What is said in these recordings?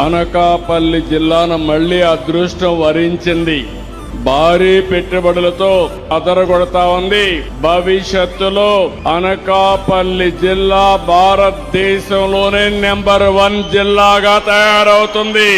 అనకాపల్లి జిల్లాను మళ్లీ అదృష్టం వరించింది. భారీ పెట్టుబడులతో అదరగొడతా ఉంది. భవిష్యత్తులో అనకాపల్లి జిల్లా భారతదేశంలోనే నెంబర్ 1 జిల్లాగా తయారవుతుంది.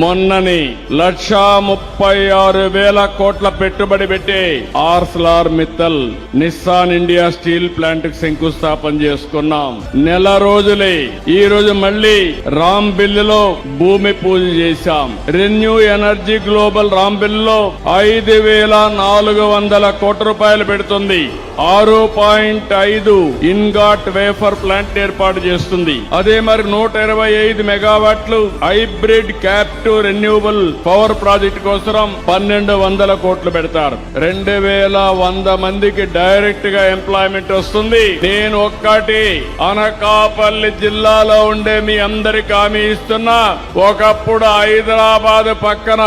మొన్నని 1,36,000 కోట్ల పెట్టుబడి పెట్టి Arcelor Mittal Nissan India steel plant కు శంకుస్థాపన చేసుకున్నాం. నెల రోజులే ఈ రోజు మళ్లీ రాంబిల్లులో భూమి పూజ చేశాం. రెన్యూ ఎనర్జీ గ్లోబల్ రాంబిల్లులో 5,400 కోట్ల రూపాయలు పెడుతుంది. 6.5 ఇన్గాట్ వేఫర్ ప్లాంట్ ఏర్పాటు చేస్తుంది. అదే మరి 125 మెగావాట్లు hybrid captive renewable power project కోసం 1,200 కోట్లు పెడతారు. 2,100 మందికి డైరెక్ట్ గా ఎంప్లాయ్మెంట్ వస్తుంది. నేను ఒక్కటి అనకాపల్లి జిల్లాలో ఉండే మీ అందరికి హామీ ఇస్తున్నా. ఒకప్పుడు హైదరాబాద్ పక్కన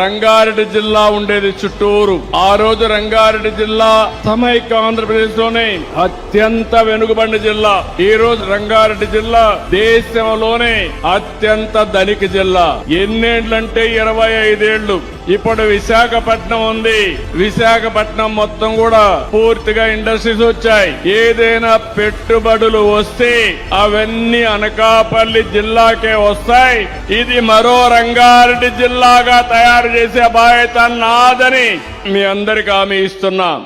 రంగారెడ్డి జిల్లా ఉండేది చుట్టూరు. ఆ రోజు రంగారెడ్డి జిల్లా సమైక్య ఆంధ్రప్రదేశ్ లోనే అత్యంత వెనుకబడిన జిల్లా. ఈ రోజు రంగారెడ్డి జిల్లా దేశంలోనే అత్యంత ధనిక జిల్లా. ఎన్నేళ్లంటే 25 ఏళ్లు. ఇప్పుడు విశాఖపట్నం ఉంది. విశాఖపట్నం మొత్తం కూడా పూర్తిగా ఇండస్ట్రీస్ వచ్చాయి. ఏదైనా పెట్టుబడులు వస్తే అవన్నీ అనకాపల్లి జిల్లాకే వస్తాయి. ఇది మరో రంగారెడ్డి జిల్లాగా తయారు చేసే బాధ్యత నాదని మీ అందరికీ హామీ ఇస్తున్నా.